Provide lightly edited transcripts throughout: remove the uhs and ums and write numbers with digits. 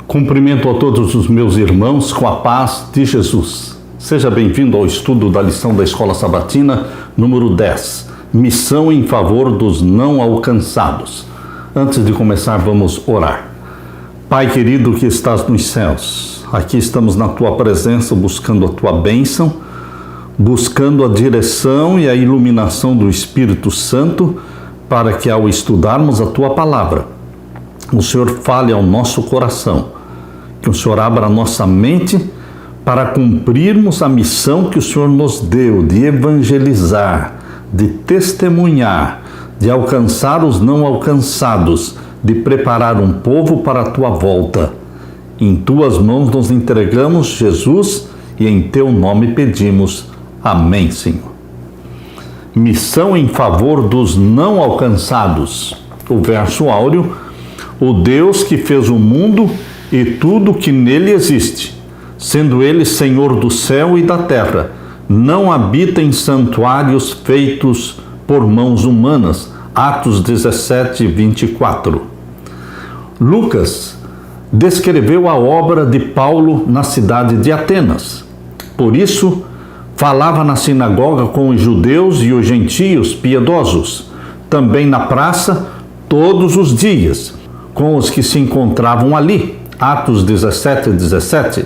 Cumprimento a todos os meus irmãos com a paz de Jesus. Seja bem-vindo ao estudo da lição da Escola Sabatina, número 10, Missão em favor dos não alcançados. Antes de começar, vamos orar. Pai querido que estás nos céus, aqui estamos na Tua presença buscando a Tua bênção, buscando a direção e a iluminação do Espírito Santo para que ao estudarmos a Tua palavra, o Senhor fale ao nosso coração, que o Senhor abra a nossa mente para cumprirmos a missão que o Senhor nos deu de evangelizar, de testemunhar, de alcançar os não alcançados, de preparar um povo para a Tua volta. Em Tuas mãos nos entregamos, Jesus, e em Teu nome pedimos. Amém, Senhor. Missão em favor dos não alcançados. O verso áureo: o Deus que fez o mundo e tudo que nele existe, sendo Ele Senhor do céu e da terra, não habita em santuários feitos por mãos humanas. Atos 17, 24. Lucas descreveu a obra de Paulo na cidade de Atenas. Por isso, falava na sinagoga com os judeus e os gentios piedosos, também na praça, todos os dias, com os que se encontravam ali. Atos 17, 17.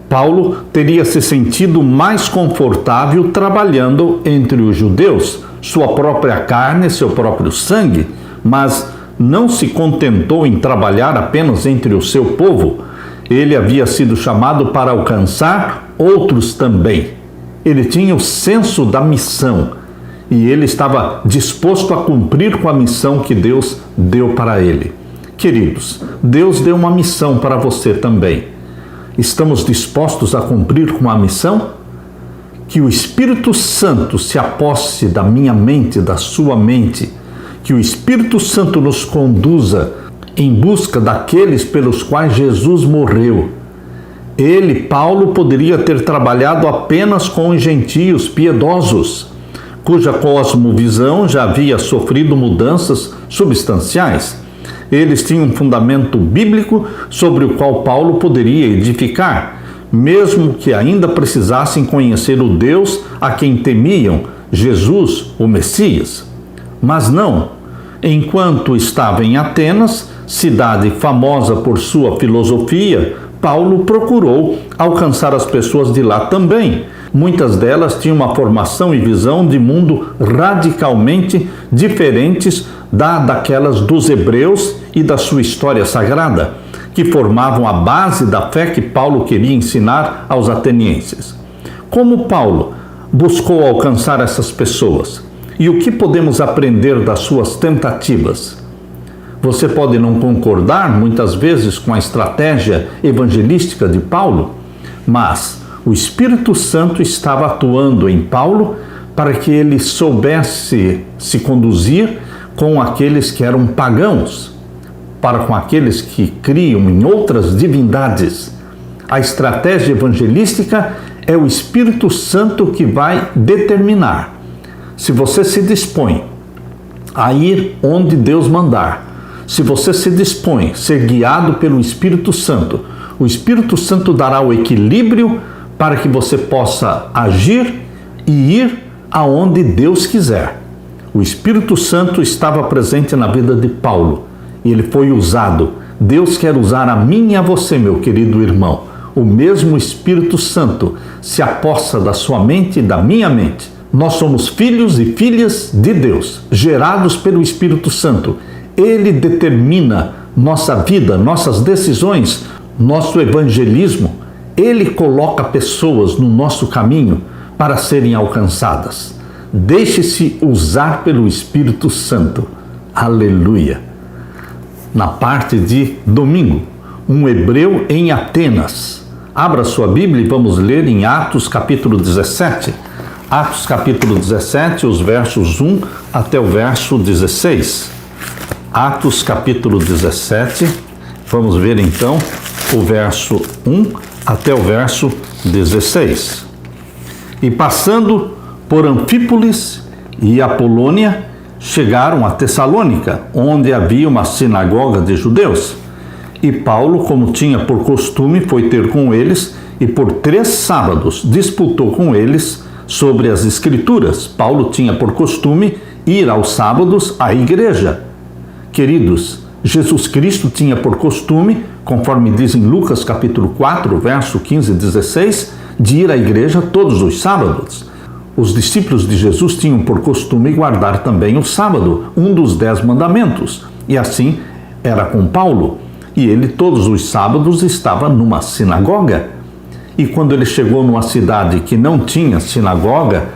Paulo teria se sentido mais confortável trabalhando entre os judeus, sua própria carne, seu próprio sangue, mas não se contentou em trabalhar apenas entre o seu povo. Ele havia sido chamado para alcançar outros também. Ele tinha o senso da missão e ele estava disposto a cumprir com a missão que Deus deu para ele. Queridos, Deus deu uma missão para você também. Estamos dispostos a cumprir com a missão? Que o Espírito Santo se aposse da minha mente, da sua mente. Que o Espírito Santo nos conduza em busca daqueles pelos quais Jesus morreu. Ele, Paulo, poderia ter trabalhado apenas com os gentios piedosos, cuja cosmovisão já havia sofrido mudanças substanciais. Eles tinham um fundamento bíblico sobre o qual Paulo poderia edificar, mesmo que ainda precisassem conhecer o Deus a quem temiam, Jesus, o Messias. Mas não, enquanto estava em Atenas, cidade famosa por sua filosofia, Paulo procurou alcançar as pessoas de lá também. Muitas delas tinham uma formação e visão de mundo radicalmente diferentes daquelas dos hebreus e da sua história sagrada, que formavam a base da fé que Paulo queria ensinar aos atenienses. Como Paulo buscou alcançar essas pessoas? E o que podemos aprender das suas tentativas? Você pode não concordar muitas vezes com a estratégia evangelística de Paulo, mas o Espírito Santo estava atuando em Paulo para que ele soubesse se conduzir com aqueles que eram pagãos, para com aqueles que criam em outras divindades. A estratégia evangelística é o Espírito Santo que vai determinar. Se você se dispõe a ir onde Deus mandar, se você se dispõe a ser guiado pelo Espírito Santo, o Espírito Santo dará o equilíbrio para que você possa agir e ir aonde Deus quiser. O Espírito Santo estava presente na vida de Paulo e ele foi usado. Deus quer usar a mim e a você, meu querido irmão. O mesmo Espírito Santo se apossa da sua mente e da minha mente. Nós somos filhos e filhas de Deus, gerados pelo Espírito Santo. Ele determina nossa vida, nossas decisões, nosso evangelismo. Ele coloca pessoas no nosso caminho para serem alcançadas. Deixe-se usar pelo Espírito Santo. Aleluia! Na parte de domingo, um hebreu em Atenas. Abra sua Bíblia e vamos ler em Atos capítulo 17. Atos capítulo 17, os versos 1 até o verso 16. Atos capítulo 17, vamos ver então o verso 1 até o verso 16. E passando por Anfípolis e Apolônia, chegaram a Tessalônica, onde havia uma sinagoga de judeus. E Paulo, como tinha por costume, foi ter com eles e por 3 sábados disputou com eles sobre as Escrituras. Paulo tinha por costume ir aos sábados à igreja. Queridos, Jesus Cristo tinha por costume, conforme diz em Lucas capítulo 4, verso 15 e 16, de ir à igreja todos os sábados. Os discípulos de Jesus tinham por costume guardar também o sábado, um dos 10 mandamentos. E assim era com Paulo. E ele todos os sábados estava numa sinagoga. E quando ele chegou numa cidade que não tinha sinagoga,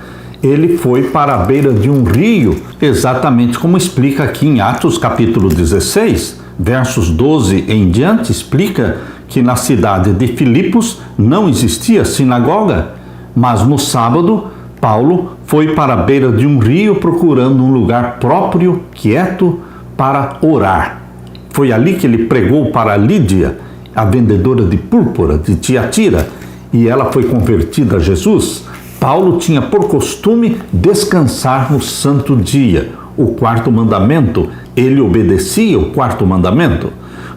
ele foi para a beira de um rio, exatamente como explica aqui em Atos capítulo 16, versos 12 em diante, explica que na cidade de Filipos não existia sinagoga, mas no sábado Paulo foi para a beira de um rio procurando um lugar próprio, quieto, para orar. Foi ali que ele pregou para Lídia, a vendedora de púrpura de Tiatira, e ela foi convertida a Jesus. Paulo tinha por costume descansar no santo dia, o 4º mandamento. Ele obedecia o 4º mandamento.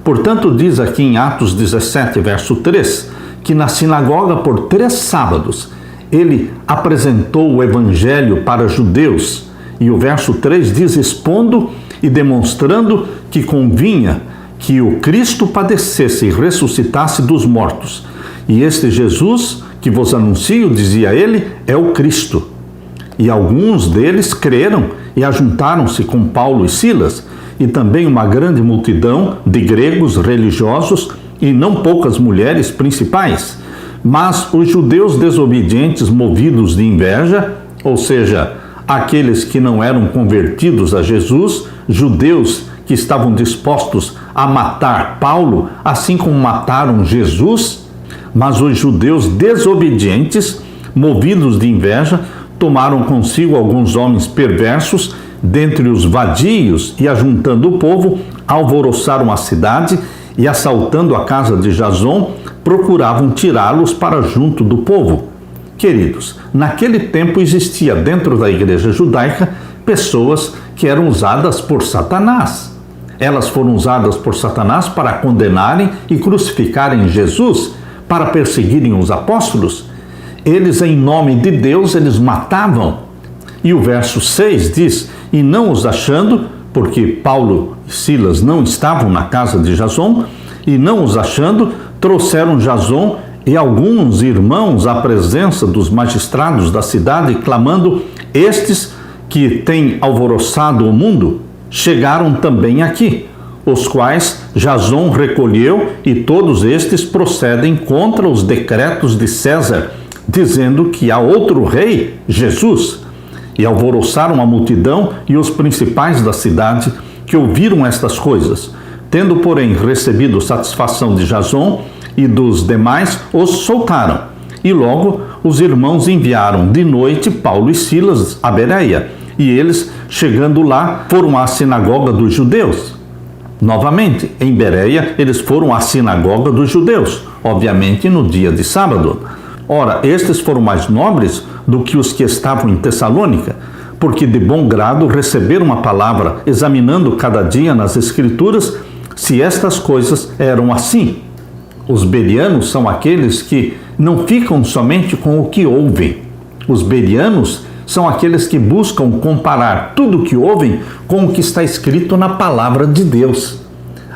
Portanto, diz aqui em Atos 17, verso 3, que na sinagoga por 3 sábados ele apresentou o evangelho para judeus. E o verso 3 diz, expondo e demonstrando que convinha que o Cristo padecesse e ressuscitasse dos mortos. E este Jesus que vos anuncio, dizia ele, é o Cristo. E alguns deles creram e ajuntaram-se com Paulo e Silas, e também uma grande multidão de gregos religiosos e não poucas mulheres principais. Mas os judeus desobedientes, movidos de inveja, ou seja, aqueles que não eram convertidos a Jesus, judeus que estavam dispostos a matar Paulo, assim como mataram Jesus, mas os judeus desobedientes, movidos de inveja, tomaram consigo alguns homens perversos, dentre os vadios, e ajuntando o povo, alvoroçaram a cidade e, assaltando a casa de Jason, procuravam tirá-los para junto do povo. Queridos, naquele tempo existia dentro da igreja judaica pessoas que eram usadas por Satanás. Elas foram usadas por Satanás para condenarem e crucificarem Jesus, para perseguirem os apóstolos. Eles, em nome de Deus, eles matavam. E o verso 6 diz, e não os achando, porque Paulo e Silas não estavam na casa de Jason, e não os achando, trouxeram Jason e alguns irmãos à presença dos magistrados da cidade, clamando, estes que têm alvoroçado o mundo, chegaram também aqui, os quais Jason recolheu, e todos estes procedem contra os decretos de César, dizendo que há outro rei, Jesus. E alvoroçaram a multidão e os principais da cidade, que ouviram estas coisas. Tendo, porém, recebido satisfação de Jason e dos demais, os soltaram. E logo os irmãos enviaram de noite Paulo e Silas a Bereia, e eles, chegando lá, foram à sinagoga dos judeus. Novamente, em Bereia, eles foram à sinagoga dos judeus, obviamente no dia de sábado. Ora, estes foram mais nobres do que os que estavam em Tessalônica, porque de bom grado receberam a palavra, examinando cada dia nas Escrituras se estas coisas eram assim. Os berianos são aqueles que não ficam somente com o que ouvem. Os berianos são aqueles que buscam comparar tudo o que ouvem com o que está escrito na palavra de Deus.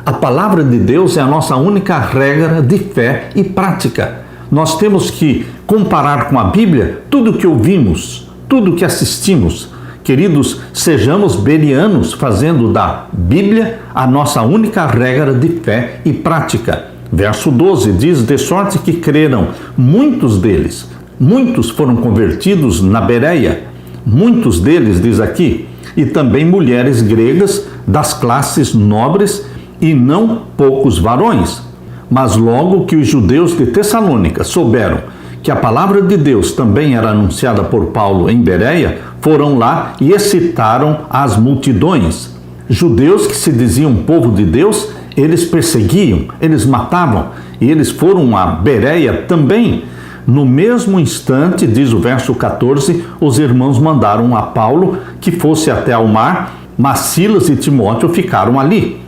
A palavra de Deus é a nossa única regra de fé e prática. Nós temos que comparar com a Bíblia tudo o que ouvimos, tudo o que assistimos. Queridos, sejamos berianos, fazendo da Bíblia a nossa única regra de fé e prática. Verso 12 diz, de sorte que creram muitos deles. Muitos foram convertidos na Bereia, muitos deles, diz aqui, e também mulheres gregas das classes nobres e não poucos varões. Mas logo que os judeus de Tessalônica souberam que a palavra de Deus também era anunciada por Paulo em Bereia, foram lá e excitaram as multidões. Judeus que se diziam povo de Deus, eles perseguiam, eles matavam, e eles foram a Bereia também. No mesmo instante, diz o verso 14, os irmãos mandaram a Paulo que fosse até ao mar, mas Silas e Timóteo ficaram ali.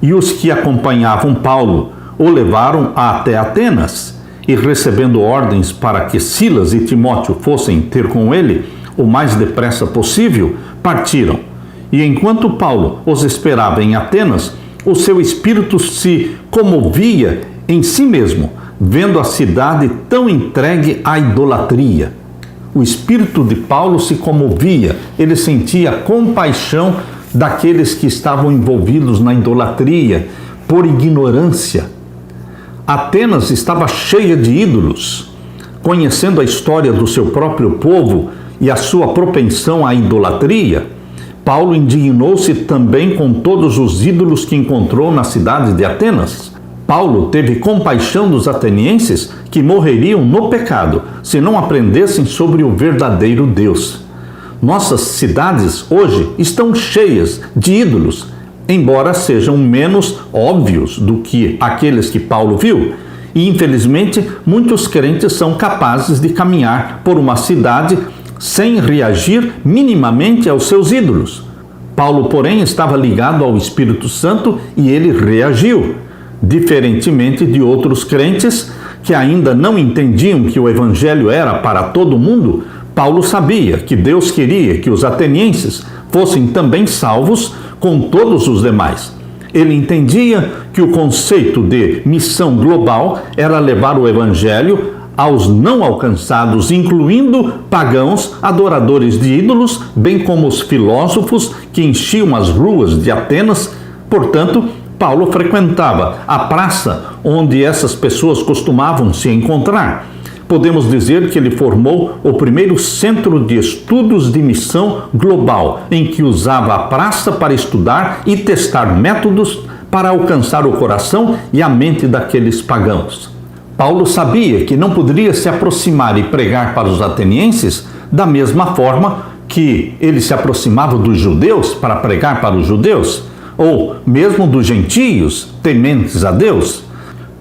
E os que acompanhavam Paulo o levaram até Atenas e, recebendo ordens para que Silas e Timóteo fossem ter com ele o mais depressa possível, partiram. E enquanto Paulo os esperava em Atenas, o seu espírito se comovia em si mesmo, vendo a cidade tão entregue à idolatria. O espírito de Paulo se comovia, ele sentia compaixão daqueles que estavam envolvidos na idolatria por ignorância. Atenas estava cheia de ídolos. Conhecendo a história do seu próprio povo e a sua propensão à idolatria, Paulo indignou-se também com todos os ídolos que encontrou na cidade de Atenas. Paulo teve compaixão dos atenienses que morreriam no pecado se não aprendessem sobre o verdadeiro Deus. Nossas cidades hoje estão cheias de ídolos, embora sejam menos óbvios do que aqueles que Paulo viu. E, infelizmente, muitos crentes são capazes de caminhar por uma cidade sem reagir minimamente aos seus ídolos. Paulo, porém, estava ligado ao Espírito Santo e ele reagiu. Diferentemente de outros crentes que ainda não entendiam que o Evangelho era para todo mundo, Paulo sabia que Deus queria que os atenienses fossem também salvos com todos os demais. Ele entendia que o conceito de missão global era levar o Evangelho aos não alcançados, incluindo pagãos, adoradores de ídolos, bem como os filósofos que enchiam as ruas de Atenas. Portanto, Paulo frequentava a praça onde essas pessoas costumavam se encontrar. Podemos dizer que ele formou o primeiro centro de estudos de missão global, em que usava a praça para estudar e testar métodos para alcançar o coração e a mente daqueles pagãos. Paulo sabia que não poderia se aproximar e pregar para os atenienses da mesma forma que ele se aproximava dos judeus para pregar para os judeus, ou mesmo dos gentios tementes a Deus.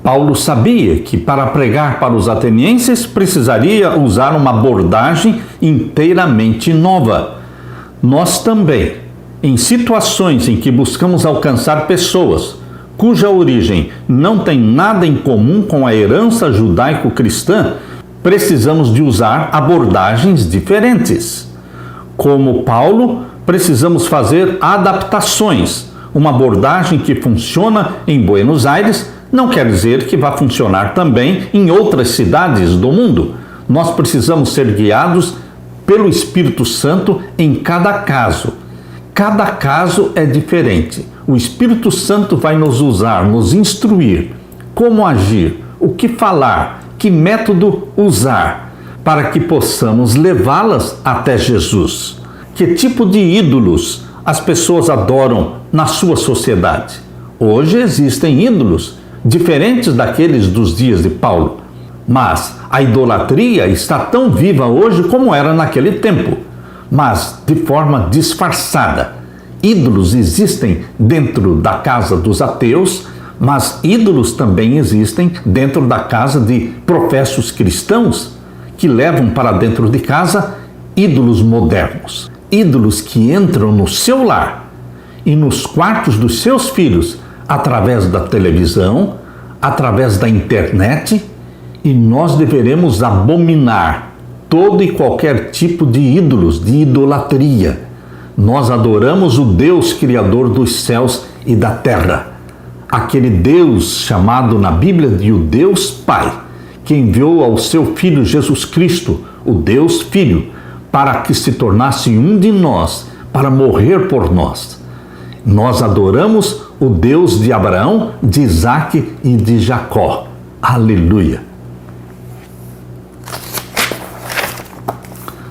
Paulo sabia que para pregar para os atenienses precisaria usar uma abordagem inteiramente nova. Nós também, em situações em que buscamos alcançar pessoas cuja origem não tem nada em comum com a herança judaico-cristã, precisamos de usar abordagens diferentes. Como Paulo, precisamos fazer adaptações. Uma abordagem que funciona em Buenos Aires não quer dizer que vá funcionar também em outras cidades do mundo. Nós precisamos ser guiados pelo Espírito Santo em cada caso. Cada caso é diferente. O Espírito Santo vai nos usar, nos instruir como agir, o que falar, que método usar, para que possamos levá-las até Jesus. Que tipo de ídolos as pessoas adoram na sua sociedade? Hoje existem ídolos diferentes daqueles dos dias de Paulo, mas a idolatria está tão viva hoje como era naquele tempo, mas de forma disfarçada. Ídolos existem dentro da casa dos ateus, mas ídolos também existem dentro da casa de professos cristãos que levam para dentro de casa ídolos modernos, ídolos que entram no seu lar e nos quartos dos seus filhos através da televisão, através da internet, e nós deveremos abominar todo e qualquer tipo de ídolos, de idolatria. Nós adoramos o Deus Criador dos céus e da terra, aquele Deus chamado na Bíblia de o Deus Pai, que enviou ao seu Filho Jesus Cristo, o Deus Filho, para que se tornasse um de nós, para morrer por nós. Nós adoramos o Deus de Abraão, de Isaque e de Jacó. Aleluia!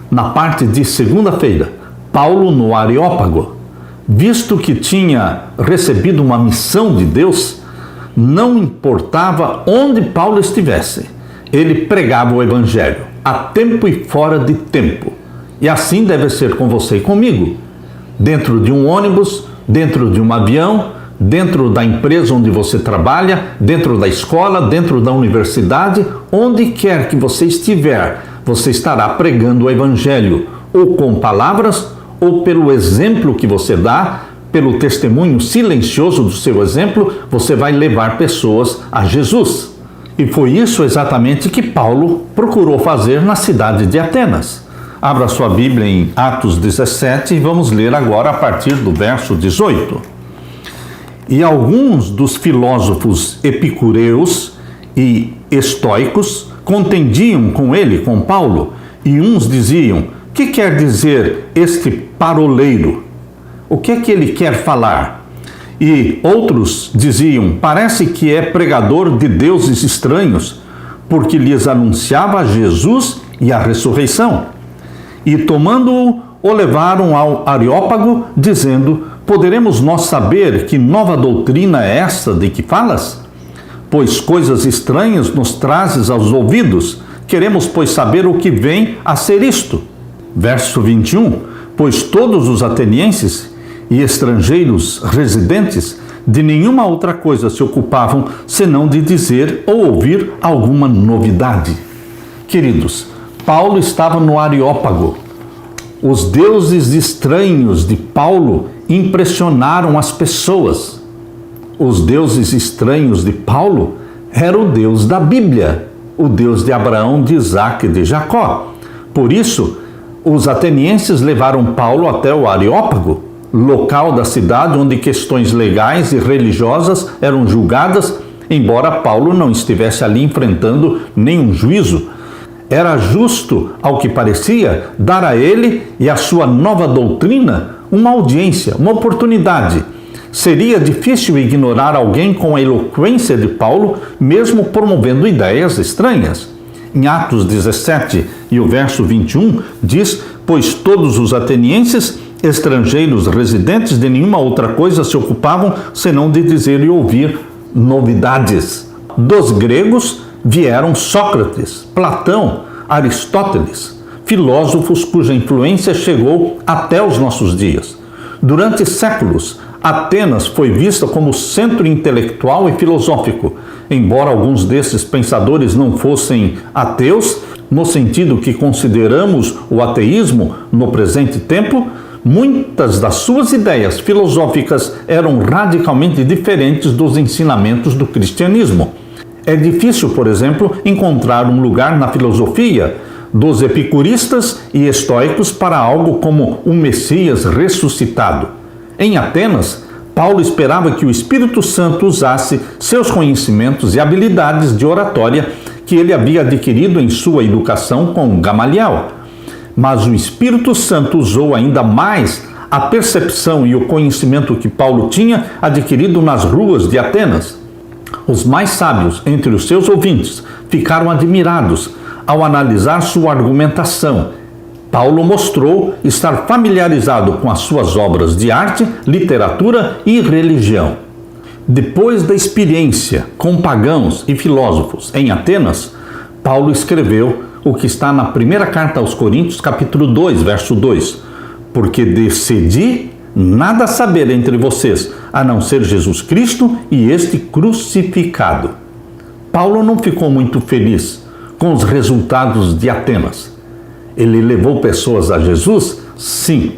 Na parte de segunda-feira, Paulo no Areópago, visto que tinha recebido uma missão de Deus, não importava onde Paulo estivesse, ele pregava o Evangelho, a tempo e fora de tempo. E assim deve ser com você e comigo. Dentro de um ônibus, dentro de um avião, dentro da empresa onde você trabalha, dentro da escola, dentro da universidade, onde quer que você estiver, você estará pregando o Evangelho, ou com palavras, ou pelo exemplo que você dá, pelo testemunho silencioso do seu exemplo, você vai levar pessoas a Jesus. E foi isso exatamente que Paulo procurou fazer na cidade de Atenas. Abra sua Bíblia em Atos 17 e vamos ler agora a partir do verso 18. E alguns dos filósofos epicureus e estoicos contendiam com ele, com Paulo, e uns diziam: que quer dizer este paroleiro? O que é que ele quer falar? E outros diziam: parece que é pregador de deuses estranhos, porque lhes anunciava Jesus e a ressurreição. E tomando-o, o levaram ao Areópago, dizendo: poderemos nós saber que nova doutrina é essa de que falas? Pois coisas estranhas nos trazes aos ouvidos. Queremos, pois, saber o que vem a ser isto. Verso 21. Pois todos os atenienses e estrangeiros residentes de nenhuma outra coisa se ocupavam, senão de dizer ou ouvir alguma novidade. Queridos, Paulo estava no Areópago. Os deuses estranhos de Paulo impressionaram as pessoas. Os deuses estranhos de Paulo eram o Deus da Bíblia, o Deus de Abraão, de Isaac e de Jacó. Por isso, os atenienses levaram Paulo até o Areópago, local da cidade onde questões legais e religiosas eram julgadas, embora Paulo não estivesse ali enfrentando nenhum juízo. Era justo, ao que parecia, dar a ele e a sua nova doutrina uma audiência, uma oportunidade. Seria difícil ignorar alguém com a eloquência de Paulo, mesmo promovendo ideias estranhas. Em Atos 17 e o verso 21 diz: pois todos os atenienses, estrangeiros residentes de nenhuma outra coisa se ocupavam, senão de dizer e ouvir novidades. Dos gregos vieram Sócrates, Platão, Aristóteles, filósofos cuja influência chegou até os nossos dias. Durante séculos, Atenas foi vista como centro intelectual e filosófico. Embora alguns desses pensadores não fossem ateus, no sentido que consideramos o ateísmo no presente tempo, muitas das suas ideias filosóficas eram radicalmente diferentes dos ensinamentos do cristianismo. É difícil, por exemplo, encontrar um lugar na filosofia dos epicuristas e estoicos para algo como um Messias ressuscitado. Em Atenas, Paulo esperava que o Espírito Santo usasse seus conhecimentos e habilidades de oratória que ele havia adquirido em sua educação com Gamaliel. Mas o Espírito Santo usou ainda mais a percepção e o conhecimento que Paulo tinha adquirido nas ruas de Atenas. Os mais sábios entre os seus ouvintes ficaram admirados ao analisar sua argumentação. Paulo mostrou estar familiarizado com as suas obras de arte, literatura e religião. Depois da experiência com pagãos e filósofos em Atenas, Paulo escreveu o que está na primeira carta aos Coríntios, capítulo 2, verso 2. Porque decidi nada saber entre vocês, a não ser Jesus Cristo e este crucificado. Paulo não ficou muito feliz com os resultados de Atenas. Ele levou pessoas a Jesus? Sim.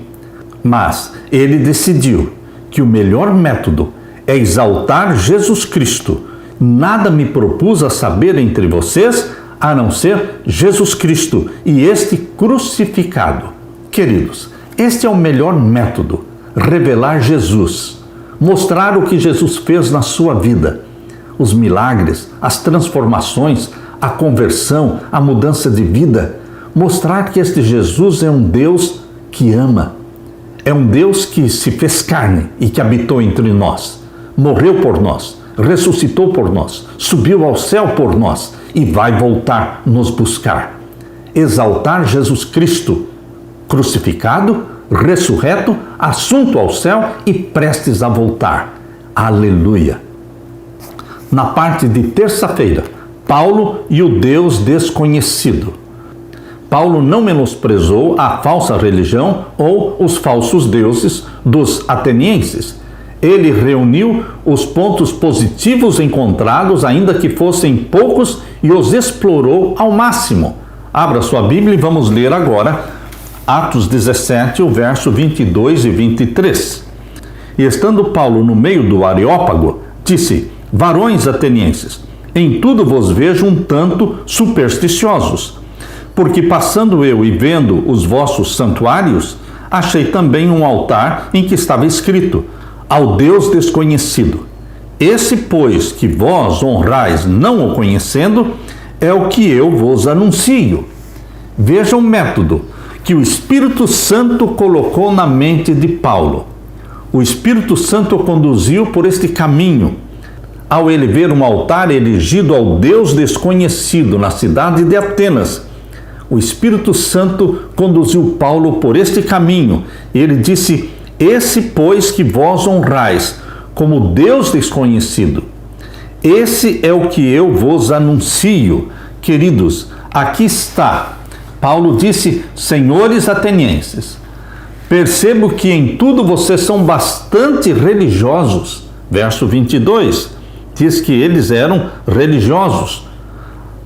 Mas ele decidiu que o melhor método é exaltar Jesus Cristo. Nada me propus a saber entre vocês, a não ser Jesus Cristo e este crucificado. Queridos, este é o melhor método. Revelar Jesus. Mostrar o que Jesus fez na sua vida. Os milagres, as transformações, a conversão, a mudança de vida. Mostrar que este Jesus é um Deus que ama. É um Deus que se fez carne e que habitou entre nós. Morreu por nós, ressuscitou por nós, subiu ao céu por nós e vai voltar nos buscar. Exaltar Jesus Cristo, crucificado, ressurreto, assunto ao céu e prestes a voltar. Aleluia! Na parte de terça-feira, Paulo e o Deus desconhecido. Paulo não menosprezou a falsa religião ou os falsos deuses dos atenienses. Ele reuniu os pontos positivos encontrados, ainda que fossem poucos, e os explorou ao máximo. Abra sua Bíblia e vamos ler agora Atos 17, o verso 22 e 23. E estando Paulo no meio do Areópago, disse: varões atenienses, em tudo vos vejo um tanto supersticiosos, porque passando eu e vendo os vossos santuários, achei também um altar em que estava escrito: ao Deus desconhecido. Esse, pois, que vós honrais não o conhecendo, é o que eu vos anuncio. Veja o método que o Espírito Santo colocou na mente de Paulo. O Espírito Santo o conduziu por este caminho, ao ele ver um altar erigido ao Deus desconhecido na cidade de Atenas. O Espírito Santo conduziu Paulo por este caminho. Ele disse: esse, pois, que vós honrais como Deus desconhecido, esse é o que eu vos anuncio. Queridos, aqui está. Paulo disse: senhores atenienses, percebo que em tudo vocês são bastante religiosos. Verso 22 diz que eles eram religiosos.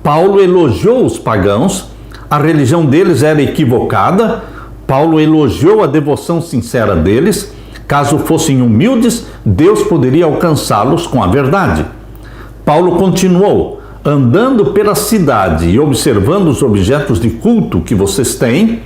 Paulo elogiou os pagãos, a religião deles era equivocada. Paulo elogiou a devoção sincera deles. Caso fossem humildes, Deus poderia alcançá-los com a verdade. Paulo continuou: andando pela cidade e observando os objetos de culto que vocês têm,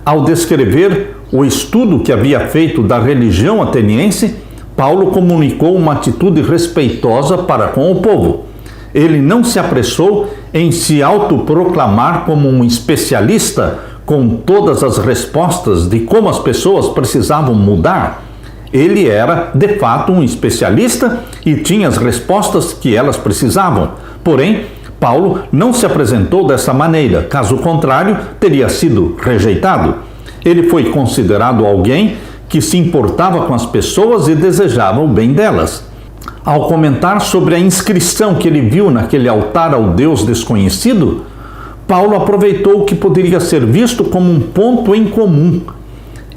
ao descrever o estudo que havia feito da religião ateniense, Paulo comunicou uma atitude respeitosa para com o povo. Ele não se apressou em se autoproclamar como um especialista com todas as respostas de como as pessoas precisavam mudar. Ele era, de fato, um especialista e tinha as respostas que elas precisavam. Porém, Paulo não se apresentou dessa maneira, caso contrário, teria sido rejeitado. Ele foi considerado alguém que se importava com as pessoas e desejava o bem delas. Ao comentar sobre a inscrição que ele viu naquele altar ao Deus desconhecido, Paulo aproveitou o que poderia ser visto como um ponto em comum.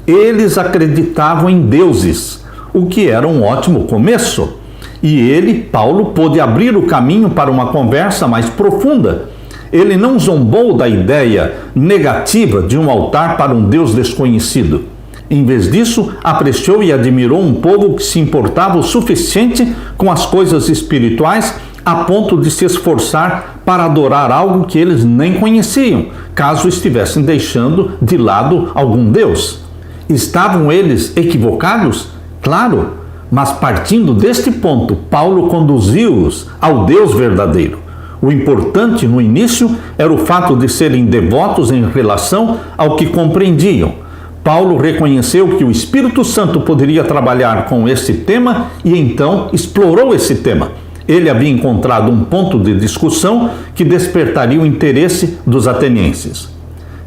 Eles acreditavam em deuses, o que era um ótimo começo. E ele, Paulo, pôde abrir o caminho para uma conversa mais profunda. Ele não zombou da ideia negativa de um altar para um Deus desconhecido. Em vez disso, apreciou e admirou um povo que se importava o suficiente com as coisas espirituais a ponto de se esforçar para adorar algo que eles nem conheciam, caso estivessem deixando de lado algum Deus. Estavam eles equivocados? Claro, mas partindo deste ponto, Paulo conduziu-os ao Deus verdadeiro. O importante no início era o fato de serem devotos em relação ao que compreendiam. Paulo reconheceu que o Espírito Santo poderia trabalhar com esse tema e então explorou esse tema. Ele havia encontrado um ponto de discussão que despertaria o interesse dos atenienses.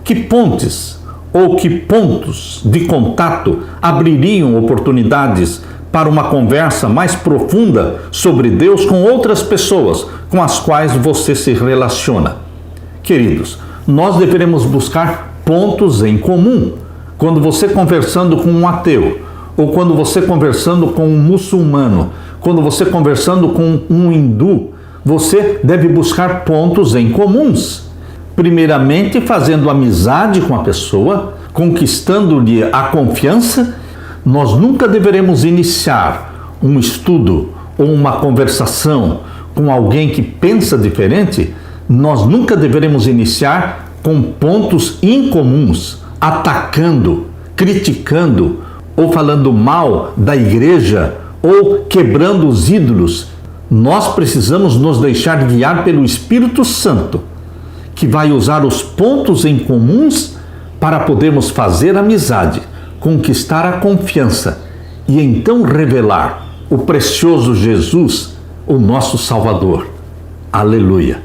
Que pontes ou que pontos de contato abririam oportunidades para uma conversa mais profunda sobre Deus com outras pessoas com as quais você se relaciona? Queridos, nós deveremos buscar pontos em comum. Quando você conversando com um ateu, ou quando você conversando com um muçulmano, quando você conversando com um hindu, você deve buscar pontos em comuns. Primeiramente, fazendo amizade com a pessoa, conquistando-lhe a confiança. Nós nunca deveremos iniciar um estudo ou uma conversação com alguém que pensa diferente. Nós nunca deveremos iniciar com pontos incomuns, atacando, criticando ou falando mal da igreja ou quebrando os ídolos. Nós precisamos nos deixar guiar pelo Espírito Santo, que vai usar os pontos em comuns para podermos fazer amizade, conquistar a confiança e então revelar o precioso Jesus, o nosso Salvador. Aleluia!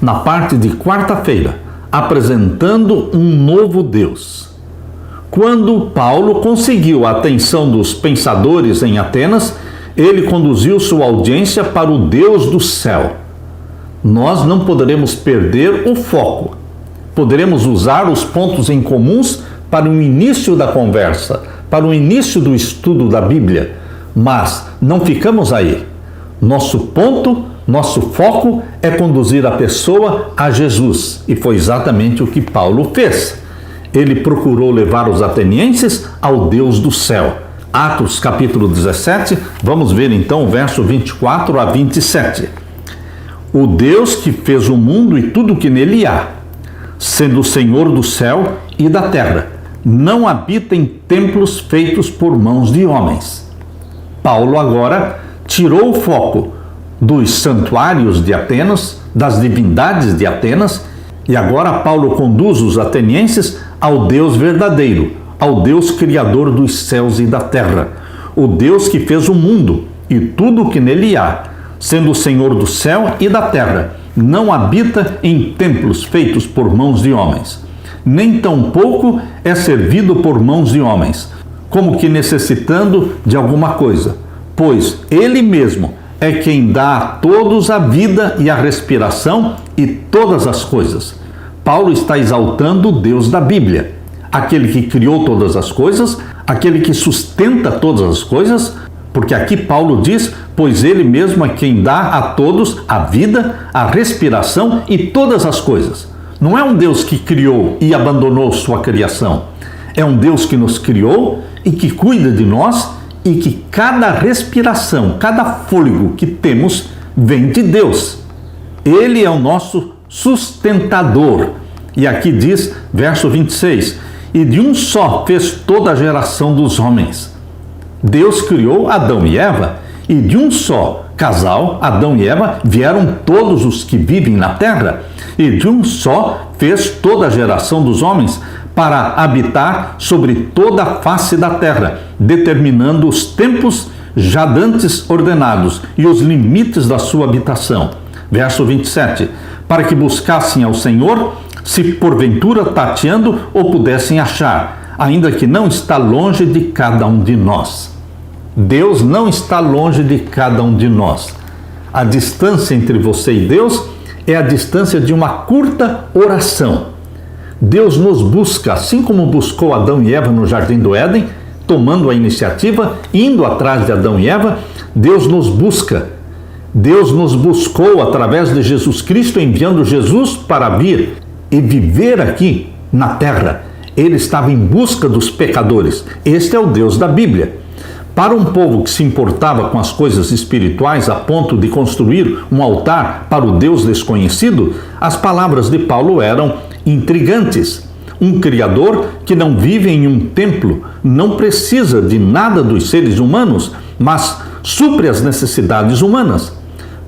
Na parte de quarta-feira, apresentando um novo Deus. Quando Paulo conseguiu a atenção dos pensadores em Atenas, ele conduziu sua audiência para o Deus do céu. Nós não poderemos perder o foco. Poderemos usar os pontos em comuns para o início da conversa, para o início do estudo da Bíblia, mas não ficamos aí. Nosso ponto, nosso foco é conduzir a pessoa a Jesus, e foi exatamente o que Paulo fez. Ele procurou levar os atenienses ao Deus do céu. Atos capítulo 17, vamos ver então o verso 24 a 27. O Deus que fez o mundo e tudo que nele há, sendo o Senhor do céu e da terra, não habita em templos feitos por mãos de homens. Paulo agora tirou o foco dos santuários de Atenas, das divindades de Atenas, e agora Paulo conduz os atenienses ao Deus verdadeiro, ao Deus criador dos céus e da terra, o Deus que fez o mundo e tudo o que nele há, sendo o Senhor do céu e da terra, não habita em templos feitos por mãos de homens, nem tampouco é servido por mãos de homens, como que necessitando de alguma coisa, pois ele mesmo é quem dá a todos a vida e a respiração e todas as coisas. Paulo está exaltando o Deus da Bíblia, aquele que criou todas as coisas, aquele que sustenta todas as coisas, porque aqui Paulo diz, pois ele mesmo é quem dá a todos a vida, a respiração e todas as coisas. Não é um Deus que criou e abandonou sua criação. É um Deus que nos criou e que cuida de nós e que cada respiração, cada fôlego que temos vem de Deus. Ele é o nosso sustentador. E aqui diz, verso 26, e de um só fez toda a geração dos homens. Deus criou Adão e Eva, e de um só casal, Adão e Eva, vieram todos os que vivem na terra, e de um só fez toda a geração dos homens para habitar sobre toda a face da terra, determinando os tempos já dantes ordenados e os limites da sua habitação. Verso 27, para que buscassem ao Senhor, se porventura tateando o pudessem achar, ainda que não está longe de cada um de nós. Deus não está longe de cada um de nós. A distância entre você e Deus é a distância de uma curta oração. Deus nos busca, assim como buscou Adão e Eva no Jardim do Éden, tomando a iniciativa, indo atrás de Adão e Eva, Deus nos busca. Deus nos buscou através de Jesus Cristo, enviando Jesus para vir e viver aqui na terra. Ele estava em busca dos pecadores. Este é o Deus da Bíblia. Para um povo que se importava com as coisas espirituais a ponto de construir um altar para o Deus desconhecido, as palavras de Paulo eram intrigantes. Um Criador que não vive em um templo, não precisa de nada dos seres humanos, mas supre as necessidades humanas.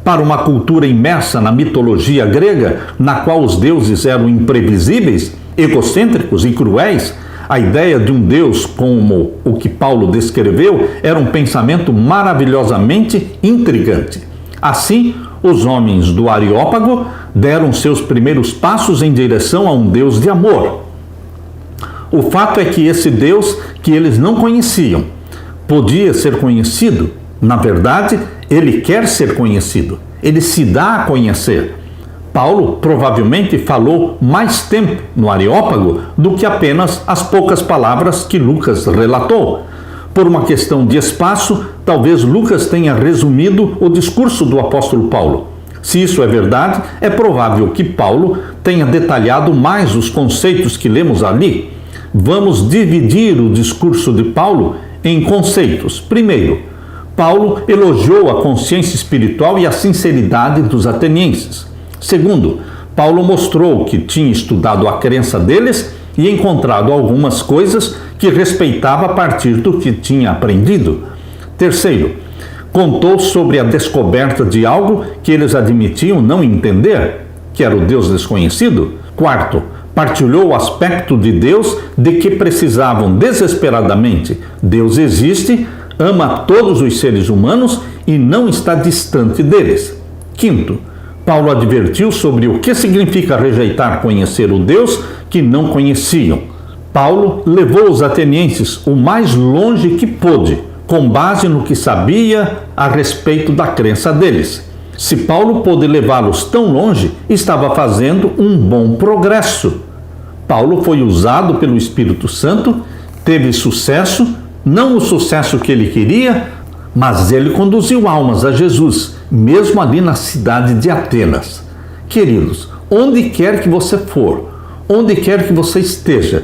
Para uma cultura imersa na mitologia grega, na qual os deuses eram imprevisíveis, egocêntricos e cruéis, a ideia de um Deus como o que Paulo descreveu era um pensamento maravilhosamente intrigante. Assim, os homens do Areópago deram seus primeiros passos em direção a um Deus de amor. O fato é que esse Deus que eles não conheciam podia ser conhecido. Na verdade, ele quer ser conhecido. Ele se dá a conhecer. Paulo provavelmente falou mais tempo no Areópago do que apenas as poucas palavras que Lucas relatou. Por uma questão de espaço, talvez Lucas tenha resumido o discurso do apóstolo Paulo. Se isso é verdade, é provável que Paulo tenha detalhado mais os conceitos que lemos ali. Vamos dividir o discurso de Paulo em conceitos. Primeiro, Paulo elogiou a consciência espiritual e a sinceridade dos atenienses. Segundo, Paulo mostrou que tinha estudado a crença deles e encontrado algumas coisas que respeitava a partir do que tinha aprendido. Terceiro, contou sobre a descoberta de algo que eles admitiam não entender, que era o Deus desconhecido. Quarto, partilhou o aspecto de Deus de que precisavam desesperadamente. Deus existe, ama todos os seres humanos e não está distante deles. Quinto, Paulo advertiu sobre o que significa rejeitar conhecer o Deus que não conheciam. Paulo levou os atenienses o mais longe que pôde, com base no que sabia a respeito da crença deles. Se Paulo pôde levá-los tão longe, estava fazendo um bom progresso. Paulo foi usado pelo Espírito Santo, teve sucesso, não o sucesso que ele queria, mas ele conduziu almas a Jesus, mesmo ali na cidade de Atenas. Queridos, onde quer que você for, onde quer que você esteja,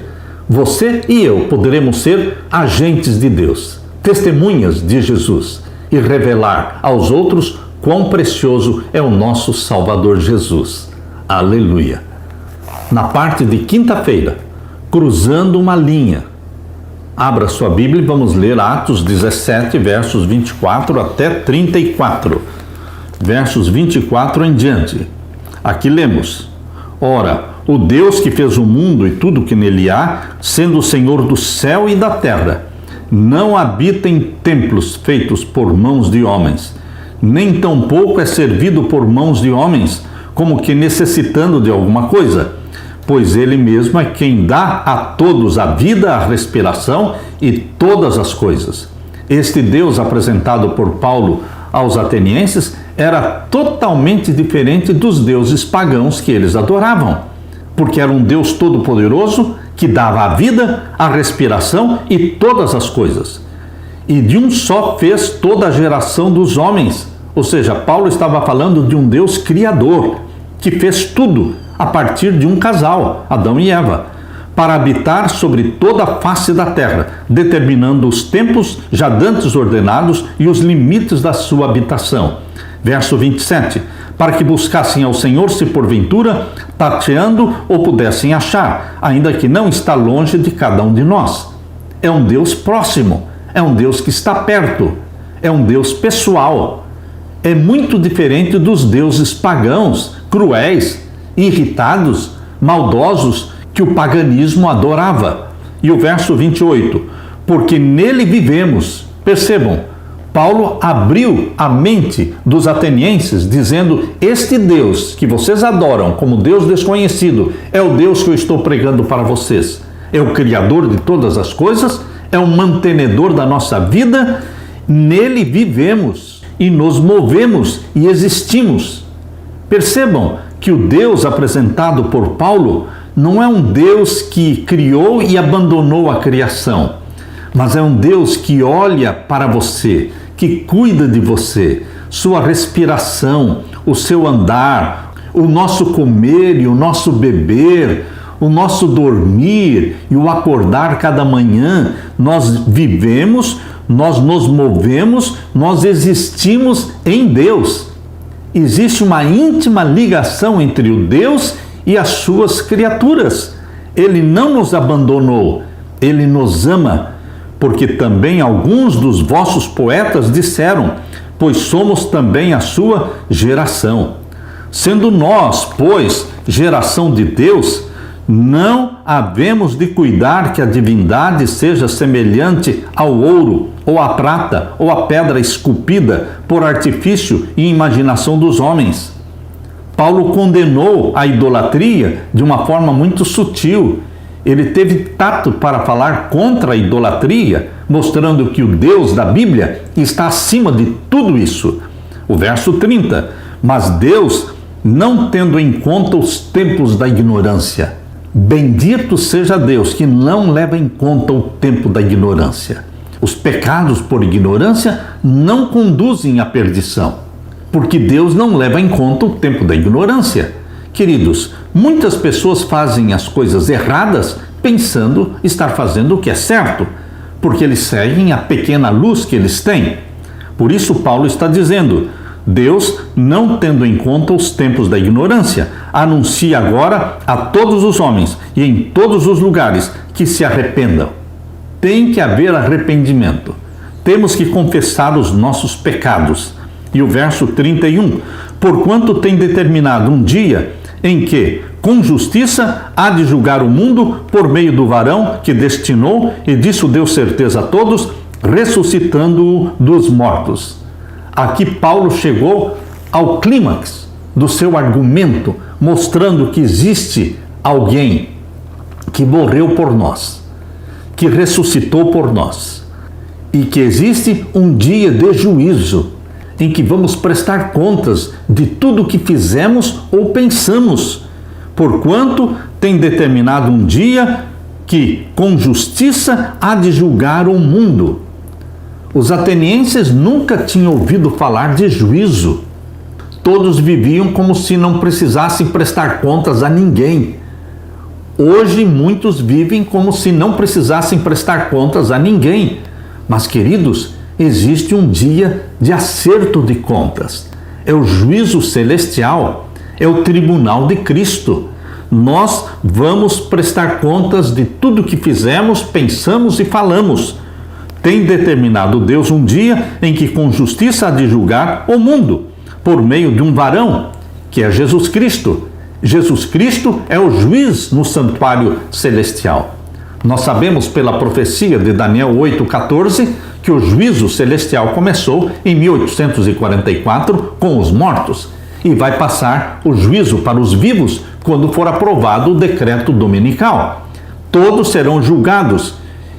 Você e eu poderemos ser agentes de Deus, testemunhas de Jesus e revelar aos outros quão precioso é o nosso Salvador Jesus. Aleluia! Na parte de quinta-feira, cruzando uma linha. Abra sua Bíblia e vamos ler Atos 17, versos 24 até 34. Versos 24 em diante. Aqui lemos: Ora, o Deus que fez o mundo e tudo que nele há, sendo o Senhor do céu e da terra, não habita em templos feitos por mãos de homens, nem tampouco é servido por mãos de homens, como que necessitando de alguma coisa, pois ele mesmo é quem dá a todos a vida, a respiração e todas as coisas. Este Deus apresentado por Paulo aos atenienses era totalmente diferente dos deuses pagãos que eles adoravam, porque era um Deus todo-poderoso que dava a vida, a respiração e todas as coisas. E de um só fez toda a geração dos homens. Ou seja, Paulo estava falando de um Deus criador, que fez tudo a partir de um casal, Adão e Eva, para habitar sobre toda a face da terra, determinando os tempos já dantes ordenados e os limites da sua habitação. Verso 27, para que buscassem ao Senhor se porventura, tateando, ou pudessem achar, ainda que não está longe de cada um de nós. É um Deus próximo, é um Deus que está perto, é um Deus pessoal. É muito diferente dos deuses pagãos, cruéis, irritados, maldosos, que o paganismo adorava. E o verso 28, porque nele vivemos. Percebam, Paulo abriu a mente dos atenienses, dizendo: este Deus que vocês adoram como Deus desconhecido é o Deus que eu estou pregando para vocês. É o Criador de todas as coisas, é o mantenedor da nossa vida, nele vivemos e nos movemos e existimos. Percebam que o Deus apresentado por Paulo não é um Deus que criou e abandonou a criação, mas é um Deus que olha para você, que cuida de você, sua respiração, o seu andar, o nosso comer e o nosso beber, o nosso dormir e o acordar cada manhã. Nós vivemos, nós nos movemos, nós existimos em Deus. Existe uma íntima ligação entre o Deus e as suas criaturas. Ele não nos abandonou, ele nos ama, porque também alguns dos vossos poetas disseram: pois somos também a sua geração. Sendo nós, pois, geração de Deus, não havemos de cuidar que a divindade seja semelhante ao ouro, ou à prata, ou à pedra esculpida por artifício e imaginação dos homens. Paulo condenou a idolatria de uma forma muito sutil. Ele teve tato para falar contra a idolatria, mostrando que o Deus da Bíblia está acima de tudo isso. O verso 30, mas Deus, não tendo em conta os tempos da ignorância. Bendito seja Deus que não leva em conta o tempo da ignorância. Os pecados por ignorância não conduzem à perdição, porque Deus não leva em conta o tempo da ignorância. Queridos, muitas pessoas fazem as coisas erradas pensando estar fazendo o que é certo, porque eles seguem a pequena luz que eles têm. Por isso Paulo está dizendo: Deus, não tendo em conta os tempos da ignorância, anuncia agora a todos os homens e em todos os lugares que se arrependam. Tem que haver arrependimento. Temos que confessar os nossos pecados. E o verso 31, porquanto tem determinado um dia em que, com justiça, há de julgar o mundo por meio do varão que destinou, e disso deu certeza a todos, ressuscitando-o dos mortos. Aqui Paulo chegou ao clímax do seu argumento, mostrando que existe alguém que morreu por nós, que ressuscitou por nós, e que existe um dia de juízo, em que vamos prestar contas de tudo o que fizemos ou pensamos, porquanto tem determinado um dia que, com justiça, há de julgar o mundo. Os atenienses nunca tinham ouvido falar de juízo. Todos viviam como se não precisassem prestar contas a ninguém. Hoje muitos vivem como se não precisassem prestar contas a ninguém. Mas, queridos, existe um dia de acerto de contas. É o juízo celestial, é o tribunal de Cristo. Nós vamos prestar contas de tudo que fizemos, pensamos e falamos. Tem determinado Deus um dia em que com justiça há de julgar o mundo, por meio de um varão, que é Jesus Cristo. Jesus Cristo é o juiz no santuário celestial. Nós sabemos pela profecia de Daniel 8,14 que o juízo celestial começou em 1844 com os mortos e vai passar o juízo para os vivos quando for aprovado o decreto dominical. Todos serão julgados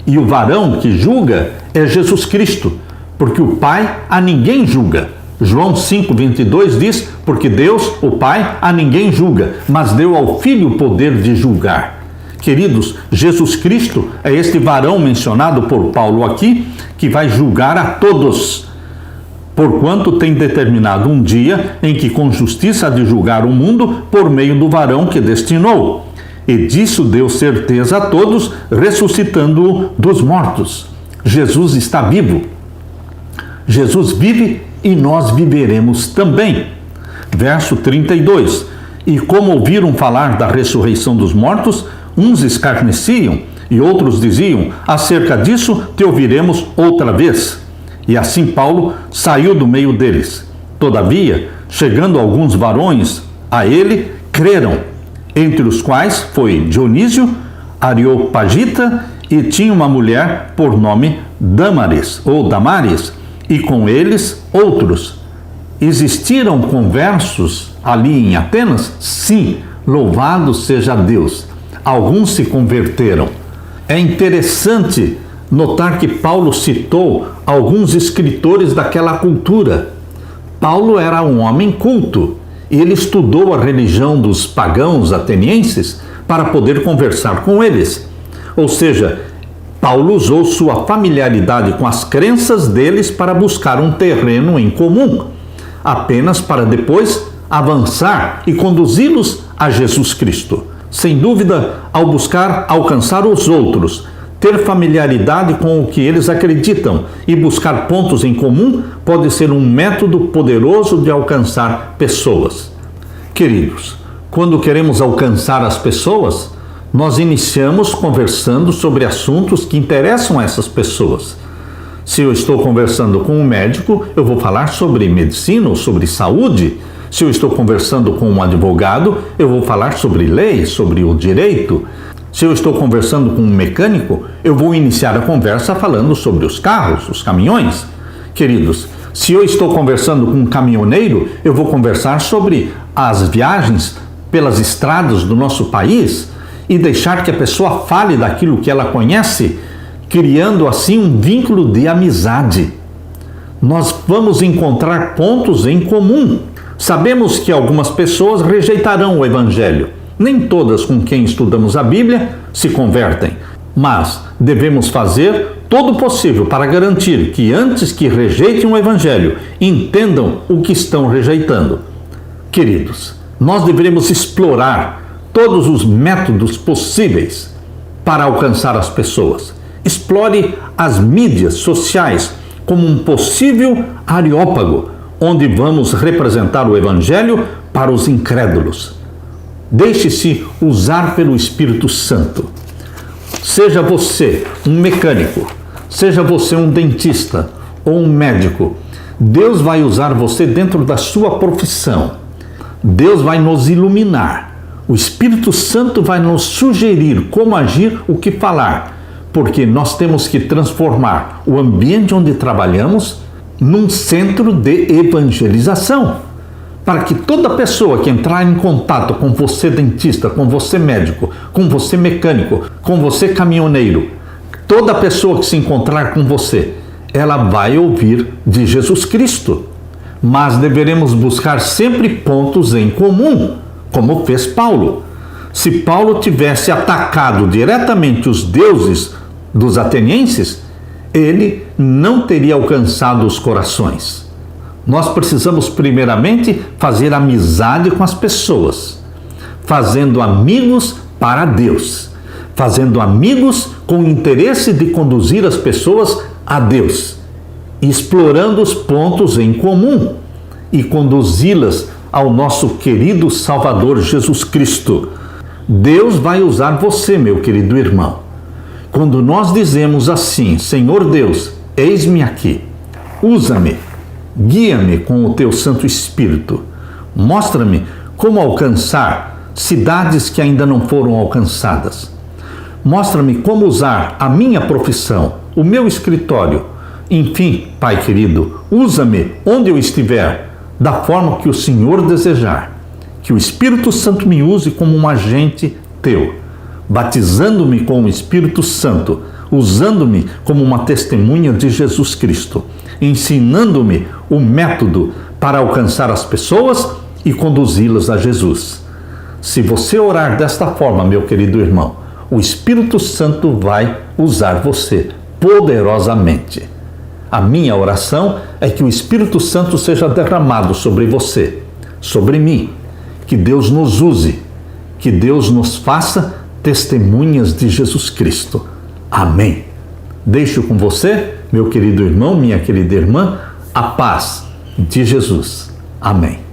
e o varão que julga é Jesus Cristo, porque o Pai a ninguém julga. João 5,22 diz, porque Deus, o Pai, a ninguém julga, mas deu ao Filho o poder de julgar. Queridos, Jesus Cristo é este varão mencionado por Paulo aqui, que vai julgar a todos, porquanto tem determinado um dia em que com justiça há de julgar o mundo por meio do varão que destinou. E disso deu certeza a todos, ressuscitando-o dos mortos. Jesus está vivo. Jesus vive e nós viveremos também. Verso 32. E como ouviram falar da ressurreição dos mortos, uns escarneciam e outros diziam, acerca disso te ouviremos outra vez. E assim Paulo saiu do meio deles. Todavia, chegando alguns varões a ele, creram, entre os quais foi Dionísio, Areopagita, e tinha uma mulher por nome Damaris, e com eles outros. Existiram conversos ali em Atenas? Sim, louvado seja Deus. Alguns se converteram. É interessante notar que Paulo citou alguns escritores daquela cultura. Paulo era um homem culto. Ele estudou a religião dos pagãos atenienses para poder conversar com eles. Ou seja, Paulo usou sua familiaridade com as crenças deles para buscar um terreno em comum, apenas para depois avançar e conduzi-los a Jesus Cristo. Sem dúvida, ao buscar alcançar os outros, ter familiaridade com o que eles acreditam e buscar pontos em comum pode ser um método poderoso de alcançar pessoas. Queridos, quando queremos alcançar as pessoas, nós iniciamos conversando sobre assuntos que interessam a essas pessoas. Se eu estou conversando com um médico, eu vou falar sobre medicina ou sobre saúde. Se eu estou conversando com um advogado, eu vou falar sobre lei, sobre o direito. Se eu estou conversando com um mecânico, eu vou iniciar a conversa falando sobre os carros, os caminhões. Queridos, se eu estou conversando com um caminhoneiro, eu vou conversar sobre as viagens pelas estradas do nosso país e deixar que a pessoa fale daquilo que ela conhece, criando assim um vínculo de amizade. Nós vamos encontrar pontos em comum. Sabemos que algumas pessoas rejeitarão o Evangelho. Nem todas com quem estudamos a Bíblia se convertem, mas devemos fazer todo o possível para garantir que antes que rejeitem o Evangelho, entendam o que estão rejeitando. Queridos, nós deveremos explorar todos os métodos possíveis para alcançar as pessoas. Explore as mídias sociais como um possível areópago, onde vamos representar o Evangelho para os incrédulos. Deixe-se usar pelo Espírito Santo. Seja você um mecânico, seja você um dentista ou um médico, Deus vai usar você dentro da sua profissão. Deus vai nos iluminar. O Espírito Santo vai nos sugerir como agir, o que falar, porque nós temos que transformar o ambiente onde trabalhamos num centro de evangelização, para que toda pessoa que entrar em contato com você dentista, com você médico, com você mecânico, com você caminhoneiro, toda pessoa que se encontrar com você, ela vai ouvir de Jesus Cristo. Mas deveremos buscar sempre pontos em comum, como fez Paulo. Se Paulo tivesse atacado diretamente os deuses dos atenienses, ele não teria alcançado os corações. Nós precisamos primeiramente fazer amizade com as pessoas. Fazendo amigos, para Deus, fazendo amigos com o interesse de conduzir as pessoas a Deus, explorando os pontos em comum e conduzi-las ao nosso querido Salvador Jesus Cristo. Deus vai usar você, meu querido irmão. Quando nós dizemos assim: Senhor Deus, eis-me aqui, usa-me, guia-me com o teu Santo Espírito, mostra-me como alcançar cidades que ainda não foram alcançadas, mostra-me como usar a minha profissão, o meu escritório, enfim, Pai querido, usa-me onde eu estiver, da forma que o Senhor desejar. Que o Espírito Santo me use como um agente teu, batizando-me com o Espírito Santo, usando-me como uma testemunha de Jesus Cristo, ensinando-me o método para alcançar as pessoas e conduzi-las a Jesus. Se você orar desta forma, meu querido irmão, o Espírito Santo vai usar você poderosamente. A minha oração é que o Espírito Santo seja derramado sobre você, sobre mim, que Deus nos use, que Deus nos faça testemunhas de Jesus Cristo. Amém. Deixo com você, meu querido irmão, minha querida irmã, a paz de Jesus. Amém.